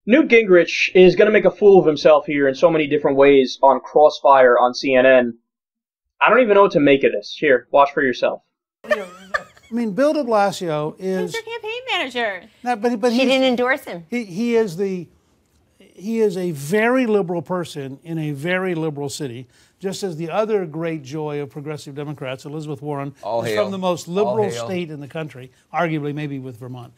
Newt Gingrich is going to make a fool of himself here in so many different ways on Crossfire on CNN. I don't even know what to make of this. Here, watch for yourself. I mean, Bill de Blasio is... He's your campaign manager. No, but he didn't endorse him. He is a very liberal person in a very liberal city, just as the other great joy of progressive Democrats, Elizabeth Warren, is from the most liberal state in the country, arguably maybe with Vermont.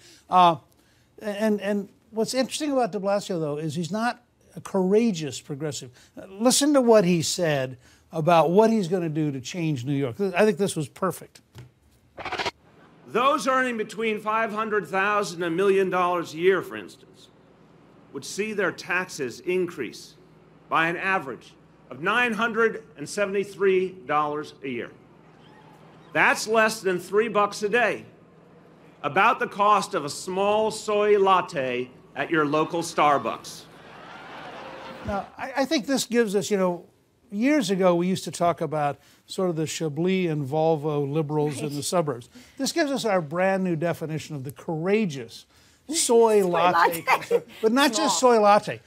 And what's interesting about de Blasio, though, is he's not a courageous progressive. Listen to what he said about what he's going to do to change New York. I think this was perfect. Those earning between $500,000 and $1 million a year, for instance, would see their taxes increase by an average of $973 a year. That's less than $3 a day, about the cost of a small soy latte at your local Starbucks. Now, I think this gives us, you know, years ago we used to talk about sort of the Chablis and Volvo liberals in the suburbs. This gives us our brand new definition of the courageous soy latte. But not just soy latte.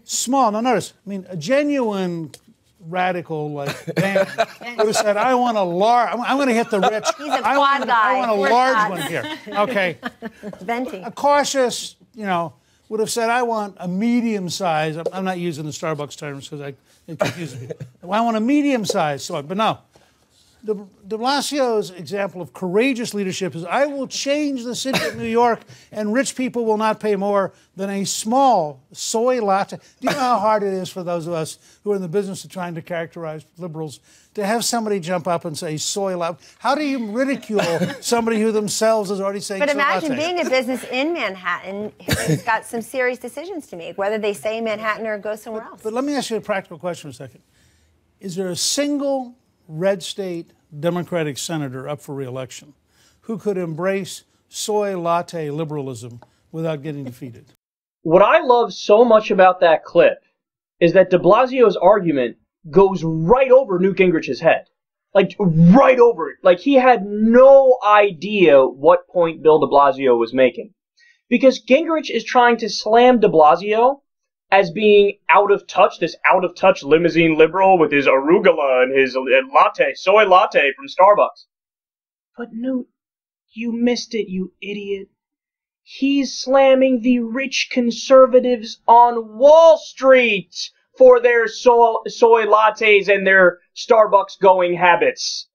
Small. Now notice, I mean, a genuine radical like Van would have said, I want a large, I'm going to hit the rich. He's a quad guy. I want a large one here. Okay. Venti. A cautious, you know, would have said, I want a medium size. I'm not using the Starbucks terms because it confuses me. I want a medium size soy. But no. De Blasio's example of courageous leadership is, I will change the city of New York and rich people will not pay more than a small soy latte. Do you know how hard it is for those of us who are in the business of trying to characterize liberals to have somebody jump up and say soy latte? How do you ridicule somebody who themselves is already saying soy latte? But imagine being a business in Manhattan who's got some serious decisions to make, whether they stay in Manhattan or go somewhere else. But let me ask you a practical question for a second. Is there a single red state Democratic senator up for re-election who could embrace soy latte liberalism without getting defeated? What I love so much about that clip is that de Blasio's argument goes right over Newt Gingrich's head. Like, right over it. Like, he had no idea what point Bill de Blasio was making. Because Gingrich is trying to slam de Blasio as being out of touch, this out-of-touch limousine liberal with his arugula and his latte, soy latte from Starbucks. But Newt, you missed it, you idiot. He's slamming the rich conservatives on Wall Street for their soy lattes and their Starbucks-going habits.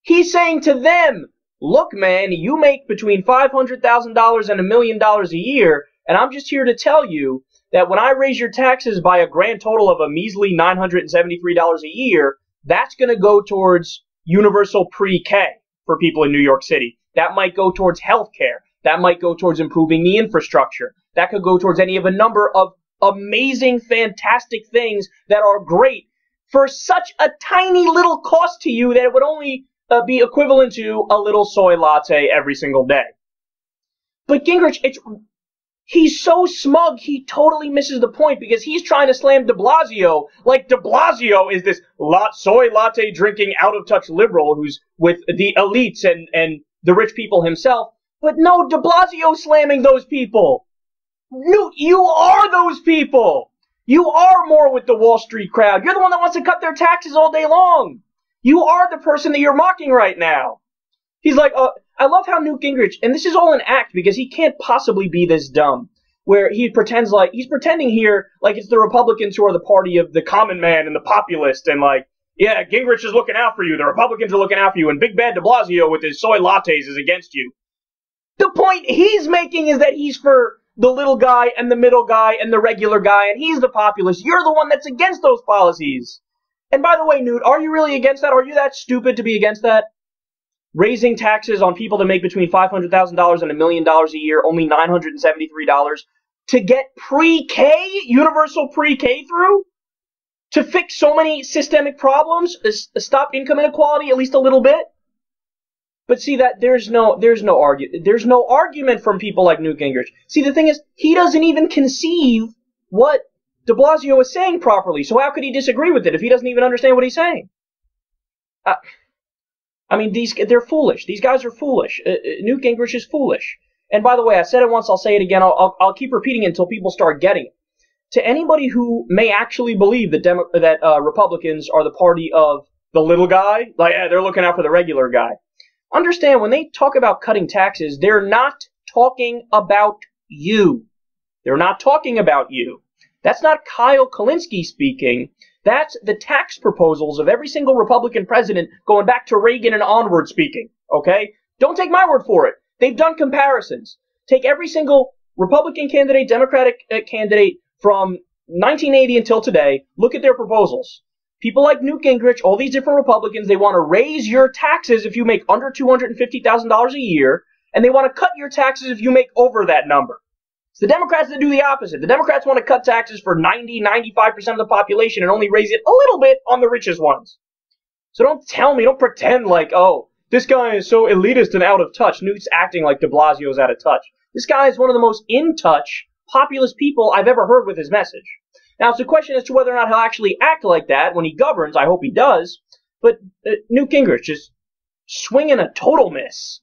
He's saying to them, look, man, you make between $500,000 and $1 million a year, and I'm just here to tell you that when I raise your taxes by a grand total of a measly $973 a year, that's going to go towards universal pre-K for people in New York City. That might go towards health care. That might go towards improving the infrastructure. That could go towards any of a number of amazing, fantastic things that are great for such a tiny little cost to you that it would only be equivalent to a little soy latte every single day. But Gingrich, he's so smug, he totally misses the point because he's trying to slam de Blasio like de Blasio is this soy latte drinking out-of-touch liberal who's with the elites and the rich people himself. But no, de Blasio slamming those people. Newt, you are those people. You are more with the Wall Street crowd. You're the one that wants to cut their taxes all day long. You are the person that you're mocking right now. He's like, I love how Newt Gingrich, and this is all an act because he can't possibly be this dumb, where he pretends like, he's pretending here like it's the Republicans who are the party of the common man and the populist, and like, yeah, Gingrich is looking out for you, the Republicans are looking out for you, and Big Bad de Blasio with his soy lattes is against you. The point he's making is that he's for the little guy and the middle guy and the regular guy, and he's the populist. You're the one that's against those policies. And by the way, Newt, are you really against that? Are you that stupid to be against that? Raising taxes on people that make between $500,000 and $1 million a year, only $973, to get pre-K, universal pre-K through? To fix so many systemic problems? Stop income inequality at least a little bit? But see that there's no argument from people like Newt Gingrich. See, the thing is, he doesn't even conceive what de Blasio is saying properly. So how could he disagree with it if he doesn't even understand what he's saying? I mean, they're foolish. These guys are foolish. Newt Gingrich is foolish. And by the way, I said it once, I'll say it again. I'll keep repeating it until people start getting it. to anybody who may actually believe that Republicans are the party of the little guy, like they're looking out for the regular guy, understand when they talk about cutting taxes, they're not talking about you. They're not talking about you. That's not Kyle Kulinski speaking. That's the tax proposals of every single Republican president going back to Reagan and onward speaking, okay? Don't take my word for it. They've done comparisons. Take every single Republican candidate, Democratic candidate from 1980 until today, look at their proposals. People like Newt Gingrich, all these different Republicans, they want to raise your taxes if you make under $250,000 a year, and they want to cut your taxes if you make over that number. It's the Democrats that do the opposite. The Democrats want to cut taxes for 95% of the population and only raise it a little bit on the richest ones. So don't pretend like, oh, this guy is so elitist and out of touch. Newt's acting like de Blasio's out of touch. This guy is one of the most in-touch, populist people I've ever heard with his message. Now, it's a question as to whether or not he'll actually act like that when he governs. I hope he does. But Newt Gingrich just swinging a total miss.